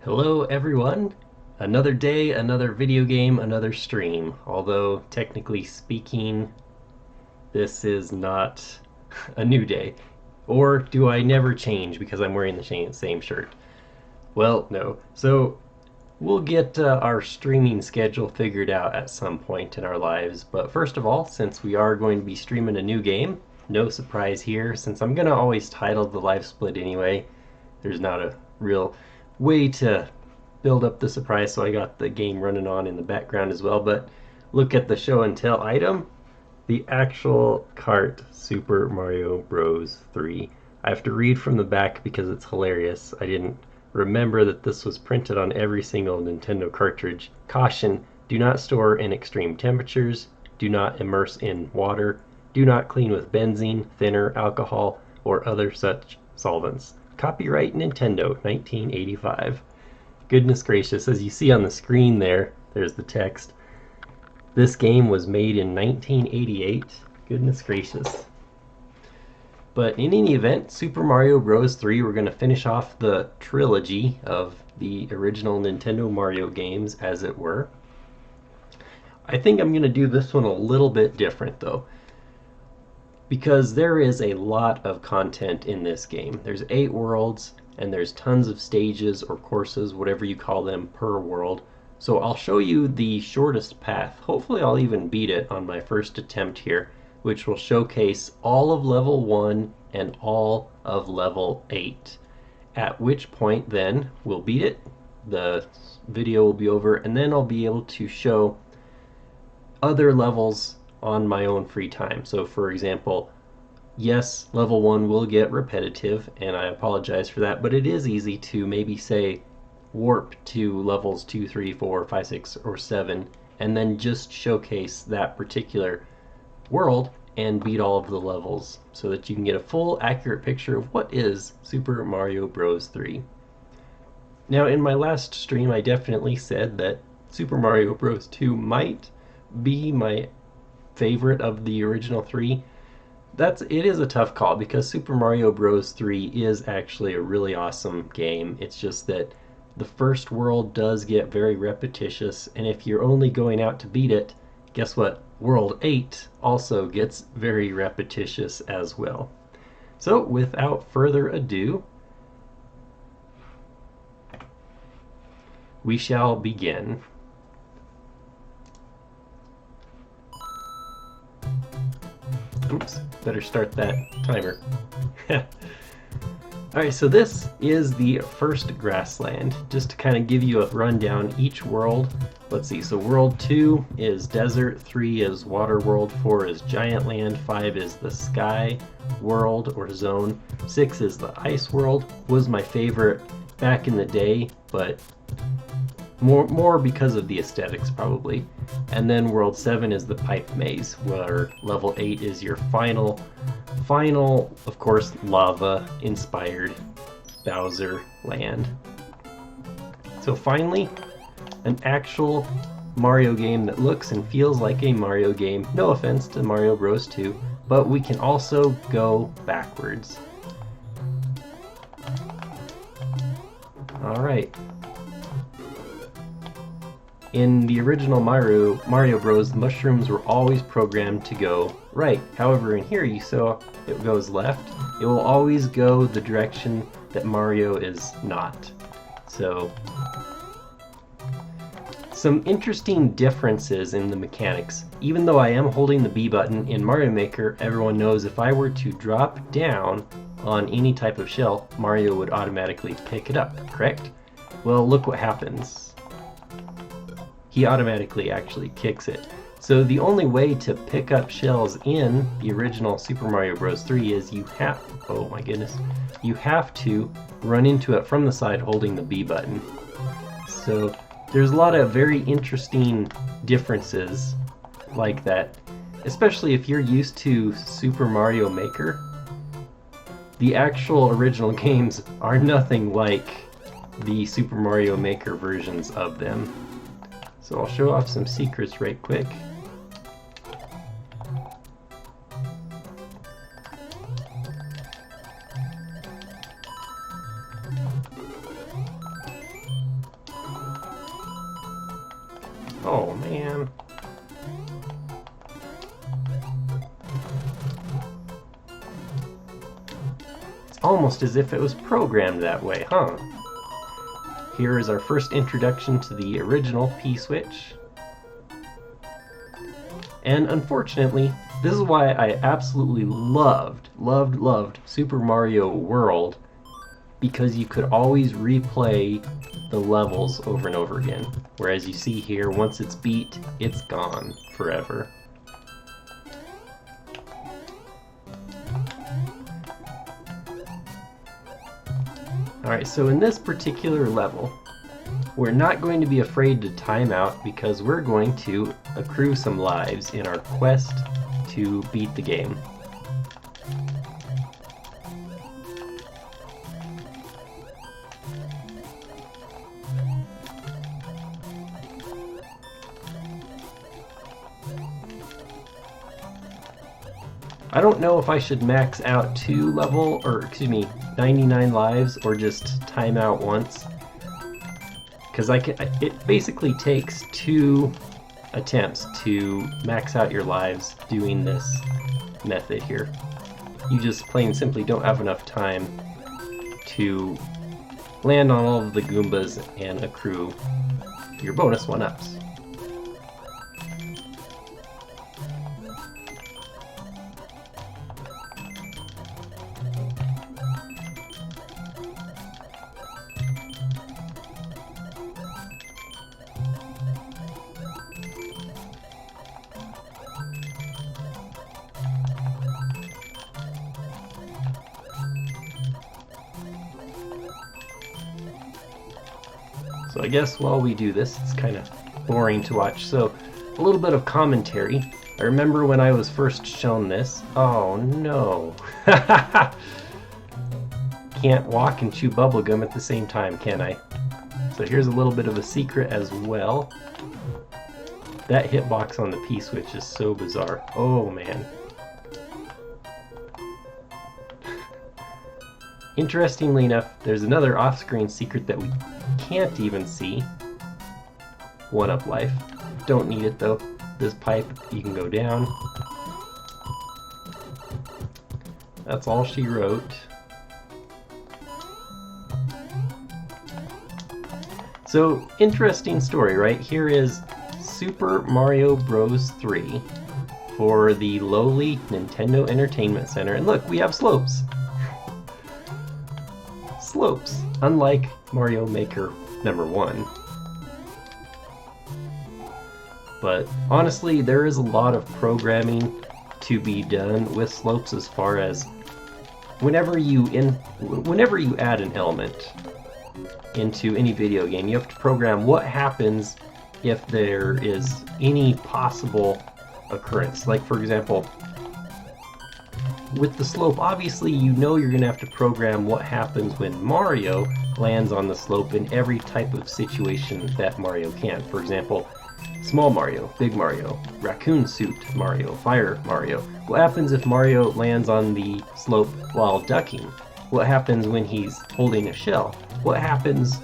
Hello everyone! Another day, another video game, another stream. Although, technically speaking, this is not a new day. Or do I never change because I'm wearing the same shirt? Well, no. So, we'll get our streaming schedule figured out at some point in our lives. But first of all, since we are going to be streaming a new game, no surprise here, since I'm going to always title the live split anyway, there's not a real way to build up the surprise, so I got the game running on in the background as well. But look at the show and tell item, the actual cart, Super Mario Bros. 3. I have to read from the back because it's hilarious. I didn't remember that this was printed on every single Nintendo cartridge. Caution, do not store in extreme temperatures, do not immerse in water, do not clean with benzene, thinner, alcohol, or other such solvents. Copyright Nintendo, 1985. Goodness gracious, as you see on the screen there's the text. This game was made in 1988. Goodness gracious. But in any event, Super Mario Bros. 3, we're going to finish off the trilogy of the original Nintendo Mario games, as it were. I think I'm going to do this one a little bit different, though, because there is a lot of content in this game. There's 8 worlds, and there's tons of stages or courses, whatever you call them, per world. So I'll show you the shortest path. Hopefully I'll even beat it on my first attempt here, which will showcase all of level 1 and all of level 8. At which point then we'll beat it, the video will be over, and then I'll be able to show other levels on my own free time. So for example, yes, level 1 will get repetitive, and I apologize for that, but it is easy to maybe say warp to levels 2, 3, 4, 5, 6, or 7, and then just showcase that particular world and beat all of the levels so that you can get a full, accurate picture of what is Super Mario Bros. 3. Now, in my last stream, I definitely said that Super Mario Bros. 2 might be my favorite of the original 3. It is a tough call because Super Mario Bros. 3 is actually a really awesome game. It's just that the first world does get very repetitious, and if you're only going out to beat it, guess what? World 8 also gets very repetitious as well. So without further ado, we shall begin. Oops, better start that timer. Alright, so this is the first grassland. Just to kind of give you a rundown, each world, let's see, so world 2 is desert, 3 is water world, 4 is giant land, 5 is the sky world or zone, 6 is the ice world. Was my favorite back in the day, but more because of the aesthetics probably. And then world 7 is the pipe maze, where level 8 is your final, of course, lava inspired Bowser land. So finally, an actual Mario game that looks and feels like a Mario game. No offense to Mario Bros. 2, but we can also go backwards. Alright. In the original Mario Bros, the mushrooms were always programmed to go right. However, in here you saw it goes left. It will always go the direction that Mario is not. So, some interesting differences in the mechanics. Even though I am holding the B button, in Mario Maker, everyone knows if I were to drop down on any type of shell, Mario would automatically pick it up, correct? Well, look what happens. He automatically actually kicks it. So the only way to pick up shells in the original Super Mario Bros. 3 is you have to run into it from the side holding the B button. So there's a lot of very interesting differences like that, especially if you're used to Super Mario Maker. The actual original games are nothing like the Super Mario Maker versions of them. So I'll show off some secrets right quick. Oh, man. It's almost as if it was programmed that way, huh? Here is our first introduction to the original P-switch. And unfortunately, this is why I absolutely loved Super Mario World, because you could always replay the levels over and over again. Whereas you see here, once it's beat, it's gone forever. Alright, so in this particular level, we're not going to be afraid to time out because we're going to accrue some lives in our quest to beat the game. I don't know if I should max out 99 lives, or just time out once. Because it basically takes 2 attempts to max out your lives doing this method here. You just plain and simply don't have enough time to land on all of the Goombas and accrue your bonus 1-ups. So I guess while we do this, it's kind of boring to watch. So a little bit of commentary. I remember when I was first shown this. Oh no. Can't walk and chew bubblegum at the same time, can I? So here's a little bit of a secret as well. That hitbox on the P-switch is so bizarre. Oh man. Interestingly enough, there's another off-screen secret that we can't even see. 1-up life. Don't need it though. This pipe, you can go down. That's all she wrote. So, interesting story, right? Here is Super Mario Bros. 3 for the lowly Nintendo Entertainment Center. And look, we have slopes. Slopes, unlike Mario Maker number 1. But honestly, there is a lot of programming to be done with slopes, as far as whenever you add an element into any video game, you have to program what happens if there is any possible occurrence. Like, for example, with the slope, obviously you know you're going to have to program what happens when Mario lands on the slope in every type of situation that Mario can. For example, small Mario, big Mario, raccoon suit Mario, fire Mario. What happens if Mario lands on the slope while ducking? What happens when he's holding a shell? What happens...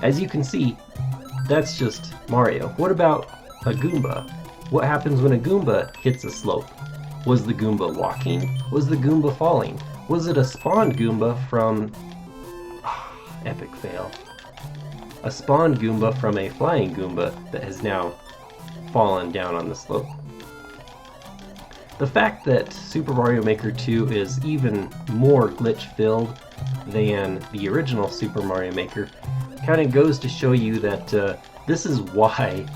As you can see, that's just Mario. What about a Goomba? What happens when a Goomba hits a slope? Was the Goomba walking? Was the Goomba falling? Was it a spawned Goomba from... epic fail. A spawned Goomba from a flying Goomba that has now fallen down on the slope. The fact that Super Mario Maker 2 is even more glitch-filled than the original Super Mario Maker kind of goes to show you that this is why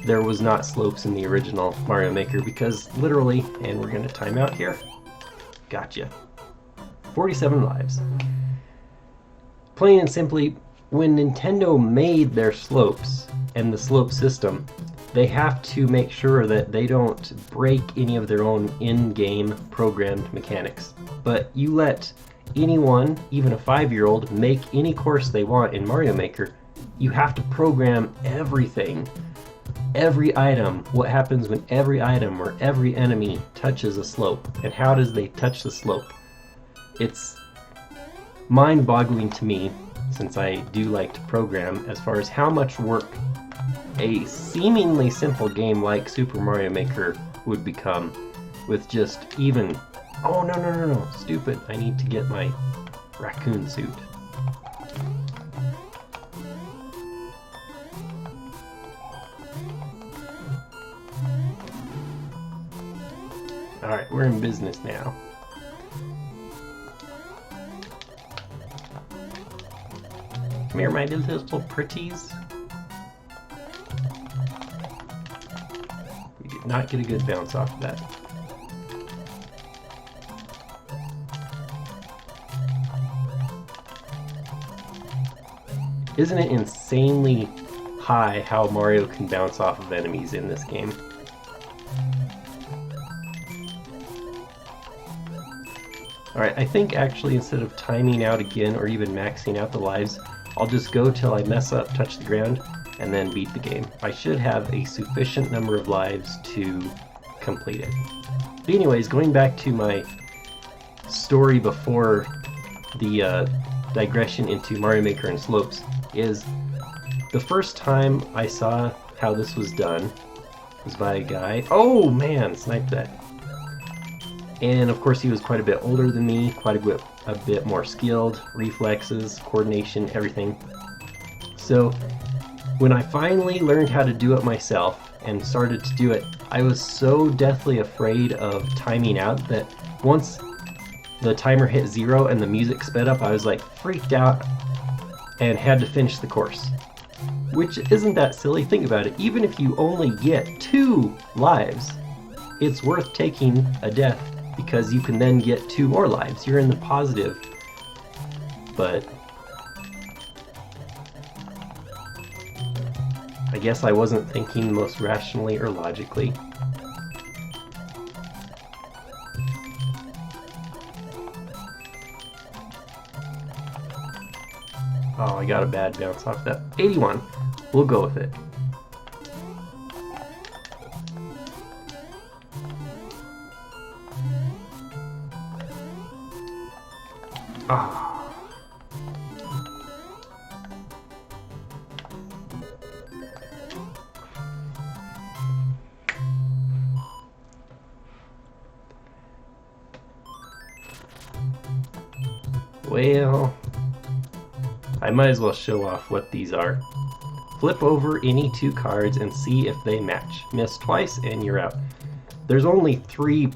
there was not slopes in the original Mario Maker, because literally, and we're going to time out here, gotcha, 47 lives. Plain and simply, when Nintendo made their slopes and the slope system, they have to make sure that they don't break any of their own in-game programmed mechanics. But you let anyone, even a 5-year-old, make any course they want in Mario Maker, you have to program everything. Every item, what happens when every item or every enemy touches a slope, and how does they touch the slope? It's mind-boggling to me since I do like to program, as far as how much work a seemingly simple game like Super Mario Maker would become with just even... Oh, no, stupid. I need to get my raccoon suit. Alright, we're in business now. Come here, my little pretties. We did not get a good bounce off of that. Isn't it insanely high how Mario can bounce off of enemies in this game? Alright, I think actually instead of timing out again or even maxing out the lives, I'll just go till I mess up, touch the ground, and then beat the game. I should have a sufficient number of lives to complete it. But anyways, going back to my story before the digression into Mario Maker and slopes, is the first time I saw how this was done was by a guy. Oh man, sniped that. And of course he was quite a bit older than me, quite a bit more skilled, reflexes, coordination, everything. So when I finally learned how to do it myself and started to do it, I was so deathly afraid of timing out that once the timer hit 0 and the music sped up, I was like freaked out and had to finish the course. Which isn't that silly. Think about it. Even if you only get 2 lives, it's worth taking a death because you can then get 2 more lives. You're in the positive. But I guess I wasn't thinking most rationally or logically. Oh, I got a bad bounce off that. 81. We'll go with it. Ah. Well, I might as well show off what these are. Flip over any 2 cards and see if they match. Miss twice and you're out. There's only 3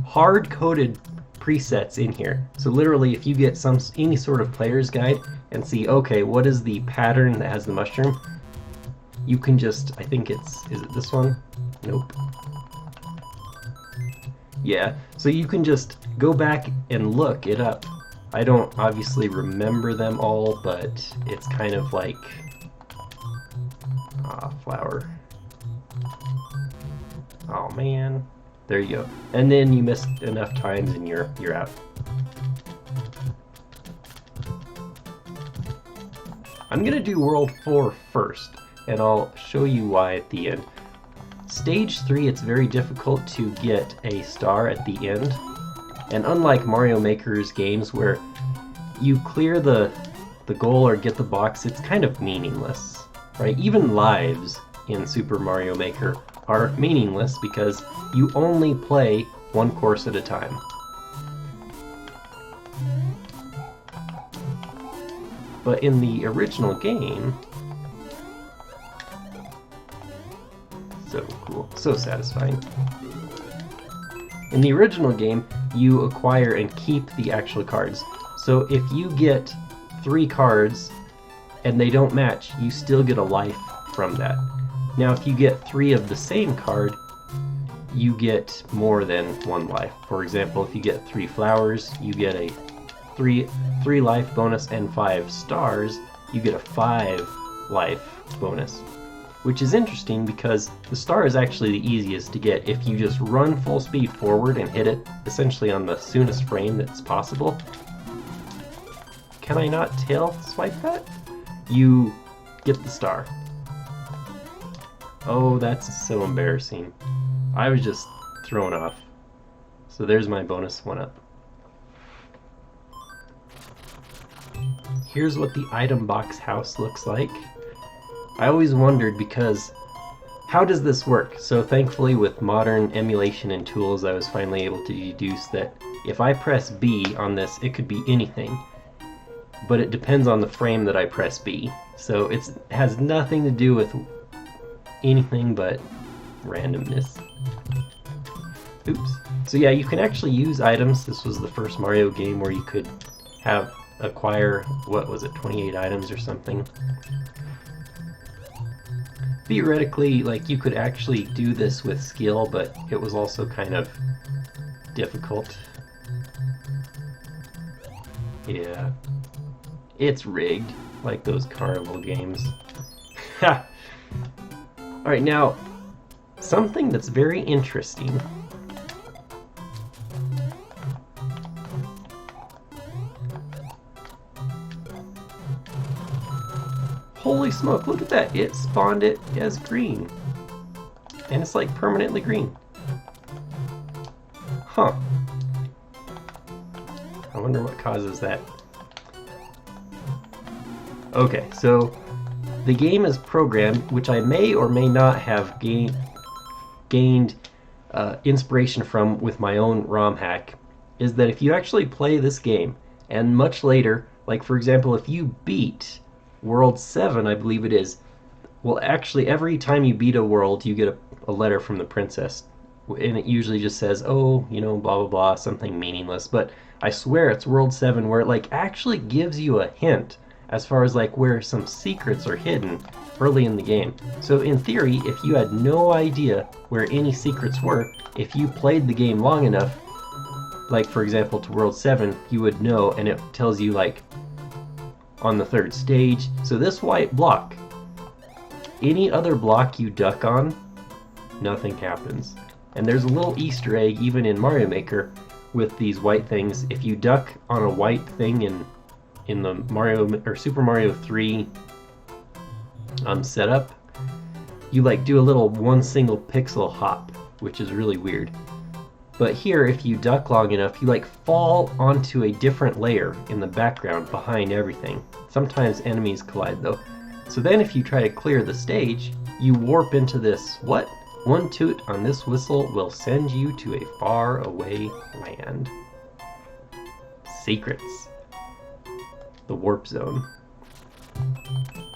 hard-coded presets in here. So literally if you get any sort of player's guide and see, okay, what is the pattern that has the mushroom, you can just, I think is it this one? Nope. Yeah, so you can just go back and look it up. I don't obviously remember them all, but it's kind of like... flower. Oh man. There you go. And then you missed enough times and you're out. I'm gonna do World 4 first, and I'll show you why at the end. Stage 3, it's very difficult to get a star at the end. And unlike Mario Maker's games where you clear the goal or get the box, it's kind of meaningless, right? Even lives in Super Mario Maker are meaningless because you only play 1 course at a time. But in the original game, so cool, so satisfying. In the original game, you acquire and keep the actual cards. So if you get 3 cards and they don't match, you still get a life from that. Now if you get 3 of the same card, you get more than 1 life. For example, if you get 3 flowers, you get a 3 life bonus, and 5 stars, you get a 5 life bonus. Which is interesting because the star is actually the easiest to get if you just run full speed forward and hit it essentially on the soonest frame that's possible. Can I not tail swipe that? You get the star. Oh, that's so embarrassing. I was just thrown off. So there's my bonus 1-up. here's what the item box house looks like. I always wondered because how does this work? So thankfully with modern emulation and tools I was finally able to deduce that if I press B on this, it could be anything. But it depends on the frame that I press B. So it has nothing to do with anything but randomness. Oops. So yeah, you can actually use items. This was the first Mario game where you could acquire, what was it, 28 items or something. Theoretically, like, you could actually do this with skill, but it was also kind of difficult. Yeah. It's rigged, like those carnival games. Ha! Alright, now, something that's very interesting. Holy smoke, look at that! It spawned it as green. And it's like permanently green. Huh. I wonder what causes that. Okay, so the game is programmed, which I may or may not have gained inspiration from with my own ROM hack, is that if you actually play this game, and much later, like for example, if you beat World 7, I believe it is, well actually every time you beat a world, you get a letter from the princess, and it usually just says, oh, you know, blah blah blah, something meaningless, but I swear it's World 7 where it like actually gives you a hint as far as like where some secrets are hidden early in the game. So in theory, if you had no idea where any secrets were, if you played the game long enough, like for example to World 7, you would know, and it tells you like on the 3rd stage. So this white block, any other block you duck on, nothing happens. And there's a little Easter egg even in Mario Maker with these white things. If you duck on a white thing in the Mario or Super Mario 3 setup, you like do a little one single pixel hop, which is really weird. But here, if you duck long enough, you like fall onto a different layer in the background behind everything. Sometimes enemies collide though. So then if you try to clear the stage, you warp into this, what? One toot on this whistle will send you to a far away land. Secrets. The warp zone.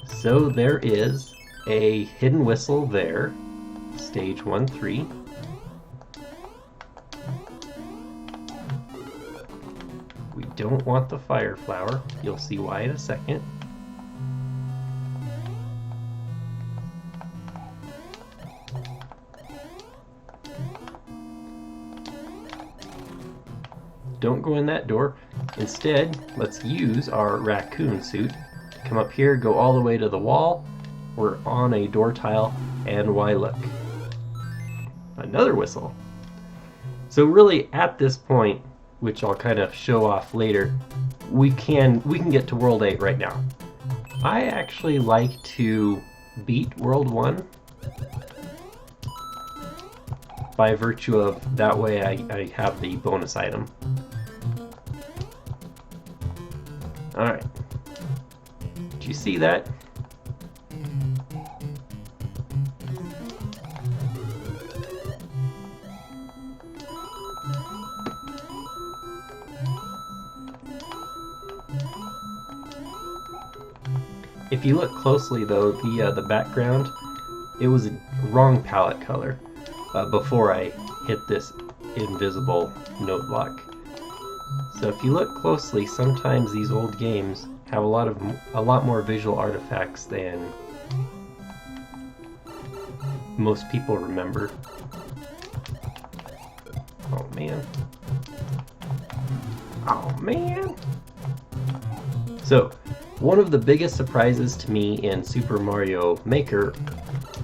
So there is a hidden whistle there. Stage 1-3. We don't want the fire flower. You'll see why in a second. Don't go in that door. Instead, let's use our raccoon suit to come up here, go all the way to the wall. We're on a door tile, and why look. Another whistle. So really at this point, which I'll kind of show off later, we can get to World 8 right now. I actually like to beat World 1 by virtue of that way I have the bonus item. Alright. Did you see that? If you look closely though, the background, it was a wrong palette color before I hit this invisible note block. So if you look closely, sometimes these old games have a lot more visual artifacts than most people remember. Oh man. Oh man. So, one of the biggest surprises to me in Super Mario Maker,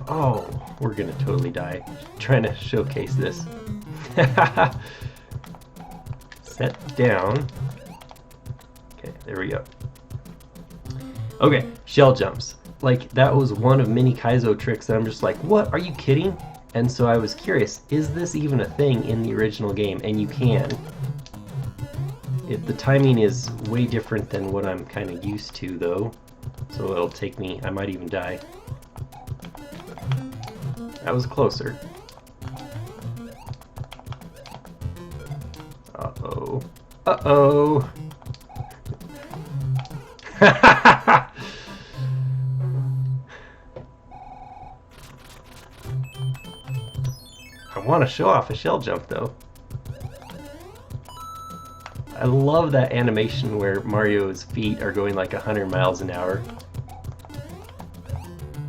oh, we're gonna totally die trying to showcase this. Set down. Okay, there we go. Okay, shell jumps. Like, that was one of many Kaizo tricks that I'm just like, what, are you kidding? And so I was curious, is this even a thing in the original game? And you can. The timing is way different than what I'm kind of used to, though. So it'll take me, I might even die. That was closer. Uh-oh. Uh-oh! I want to show off a shell jump, though. I love that animation where Mario's feet are going like 100 miles an hour.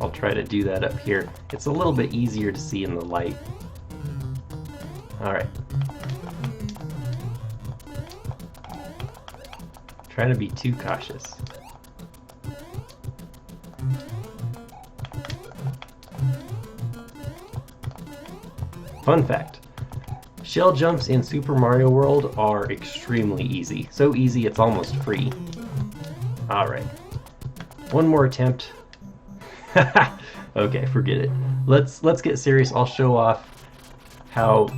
I'll try to do that up here. It's a little bit easier to see in the light. Alright. Trying to be too cautious. Fun fact. Shell jumps in Super Mario World are extremely easy. So easy it's almost free. Alright. One more attempt. Okay, forget it. Let's get serious. I'll show off how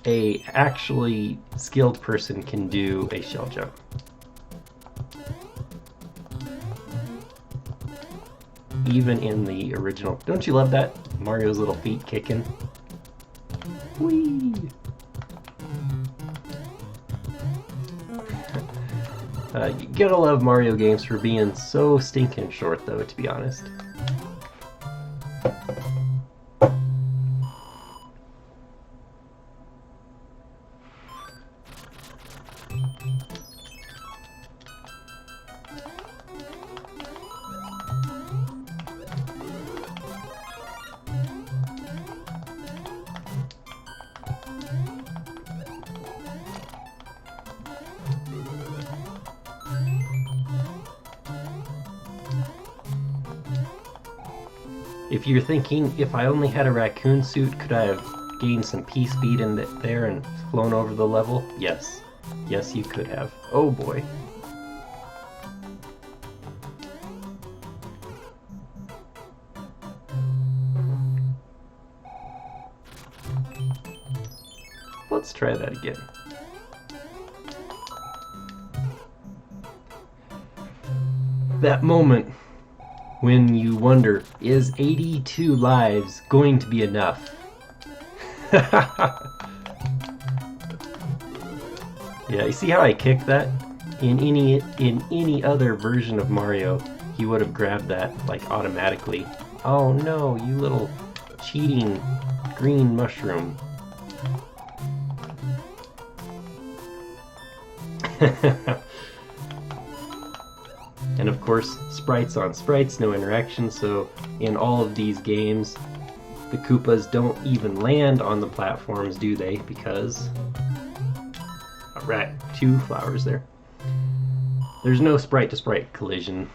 a actually skilled person can do a shell jump. Even in the original. Don't you love that? Mario's little feet kicking. Whee! You gotta love Mario games for being so stinking short, though, to be honest. If you're thinking, if I only had a raccoon suit, could I have gained some P-speed in there and flown over the level? Yes. Yes, you could have. Oh boy. Let's try that again. That moment when you wonder, is 82 lives going to be enough? Yeah, you see how I kicked that? In any other version of Mario, he would have grabbed that like automatically. Oh no, you little cheating green mushroom. And of course, sprites on sprites, no interaction, so in all of these games, the Koopas don't even land on the platforms, do they? Because... Alright, 2 flowers there. There's no sprite-to-sprite collision.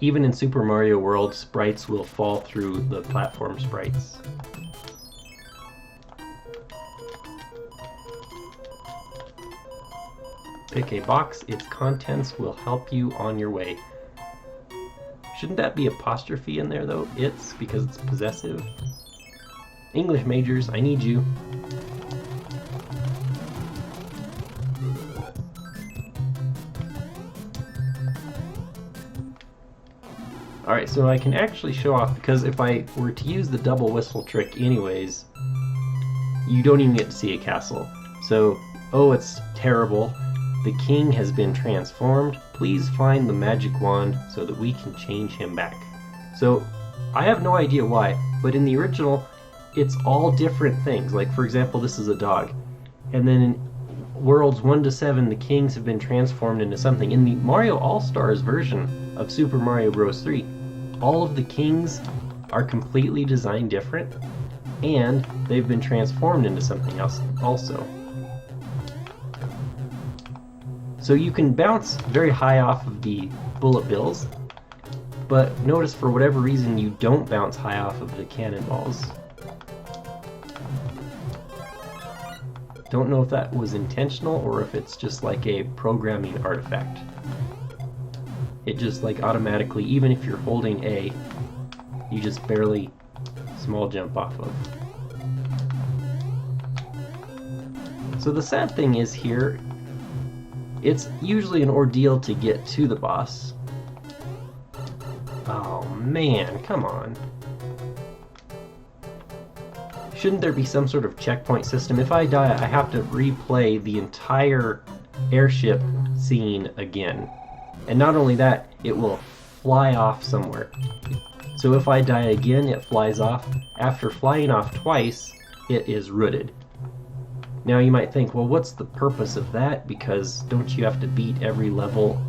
Even in Super Mario World, sprites will fall through the platform sprites. Pick a box, its contents will help you on your way. Shouldn't that be apostrophe in there, though? It's, because it's possessive. English majors, I need you. Alright, so I can actually show off, because if I were to use the double whistle trick anyways, you don't even get to see a castle. So, oh, it's terrible. The king has been transformed. Please find the magic wand so that we can change him back. So, I have no idea why, but in the original, it's all different things. Like, for example, this is a dog. And then in Worlds 1 to 7, the kings have been transformed into something. In the Mario All-Stars version of Super Mario Bros. 3, all of the kings are completely designed different, and they've been transformed into something else also. So you can bounce very high off of the bullet bills, but notice for whatever reason you don't bounce high off of the cannonballs. Don't know if that was intentional or if it's just like a programming artifact. It just like automatically, even if you're holding A, you just barely small jump off of. So the sad thing is here, It's usually an ordeal to get to the boss. Oh man, come on. Shouldn't there be some sort of checkpoint system? If I die, I have to replay the entire airship scene again. And not only that, it will fly off somewhere. So if I die again, it flies off. After flying off twice, it is rooted. Now you might think, well, what's the purpose of that? Because don't you have to beat every level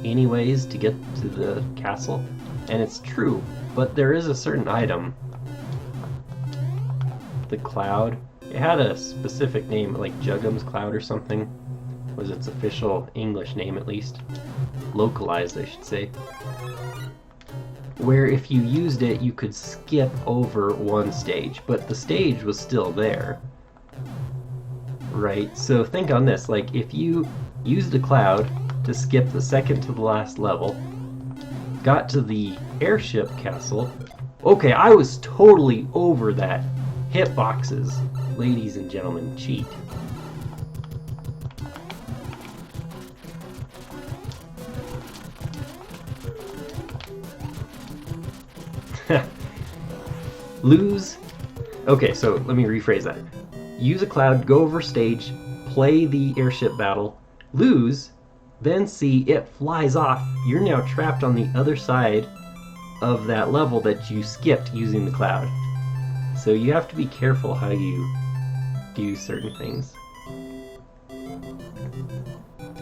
anyways to get to the castle? And it's true, but there is a certain item, the cloud. It had a specific name, like Juggum's Cloud or something, was its official English name at least. Localized, I should say. Where if you used it, you could skip over one stage, but the stage was still there. Right, so think on this, like if you used a cloud to skip the second to the last level, got to the airship castle, okay, I was totally over that. Hitboxes, ladies and gentlemen, cheat. Lose. Okay, so let me rephrase that. Use a cloud, go over stage, play the airship battle, lose, then see it flies off. You're now trapped on the other side of that level that you skipped using the cloud. So you have to be careful how you do certain things.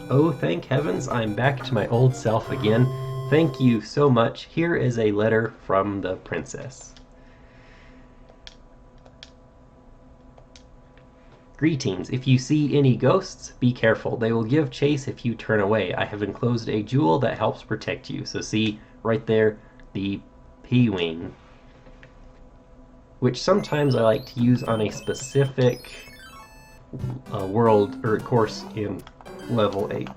Oh, thank heavens, I'm back to my old self again. Thank you so much. Here is a letter from the princess. Greetings. If you see any ghosts, be careful. They will give chase if you turn away. I have enclosed a jewel that helps protect you. So see, right there, the P-wing. Which sometimes I like to use on a specific world or course in level 8.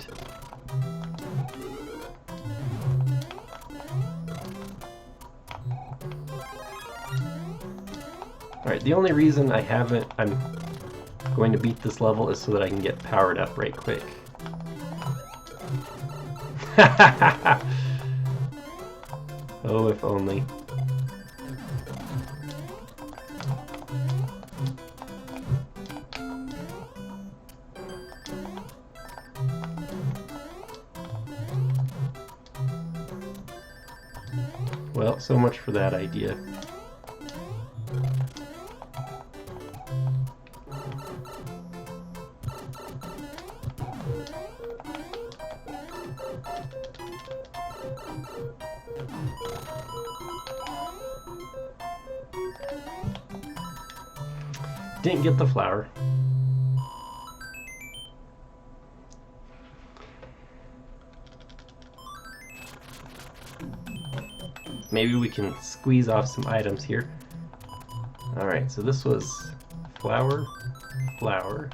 Alright, the only reason I'm going to beat this level is so that I can get powered up right quick. Oh, if only. Well, so much for that idea. Didn't get the flower. Maybe we can squeeze off some items here. Alright, so this was flower, flower.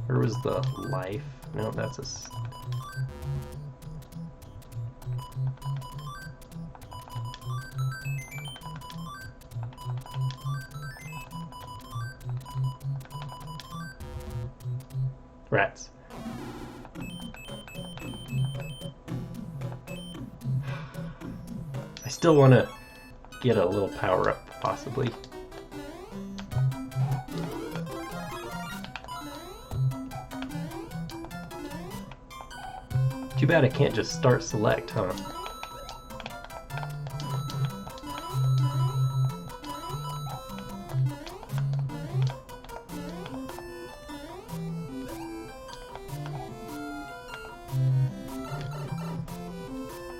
Where was the life? No, that's a... Rats. I still want to get a little power up, possibly. Too bad I can't just start select, huh?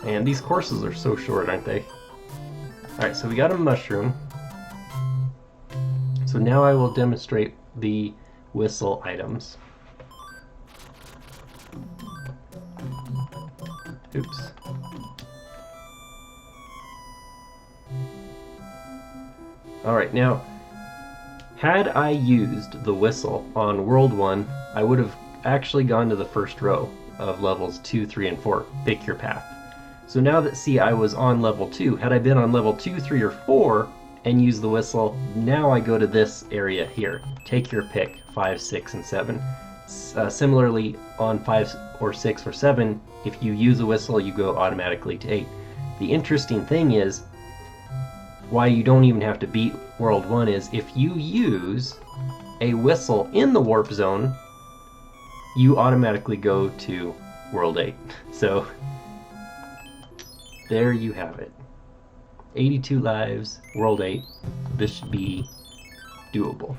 And these courses are so short, aren't they? Alright, so we got a mushroom. So now I will demonstrate the whistle items. Oops. Alright, now, had I used the whistle on World 1, I would have actually gone to the first row of levels 2, 3, and 4. Pick your path. So now that, see, I was on level 2, had I been on level 2, 3, or 4 and used the whistle, now I go to this area here. Take your pick, 5, 6, and 7. Similarly, on 5 or 6 or 7, if you use a whistle, you go automatically to 8. The interesting thing is, why you don't even have to beat World 1 is if you use a whistle in the warp zone, you automatically go to World 8. So, there you have it. 82 lives, World 8. This should be doable.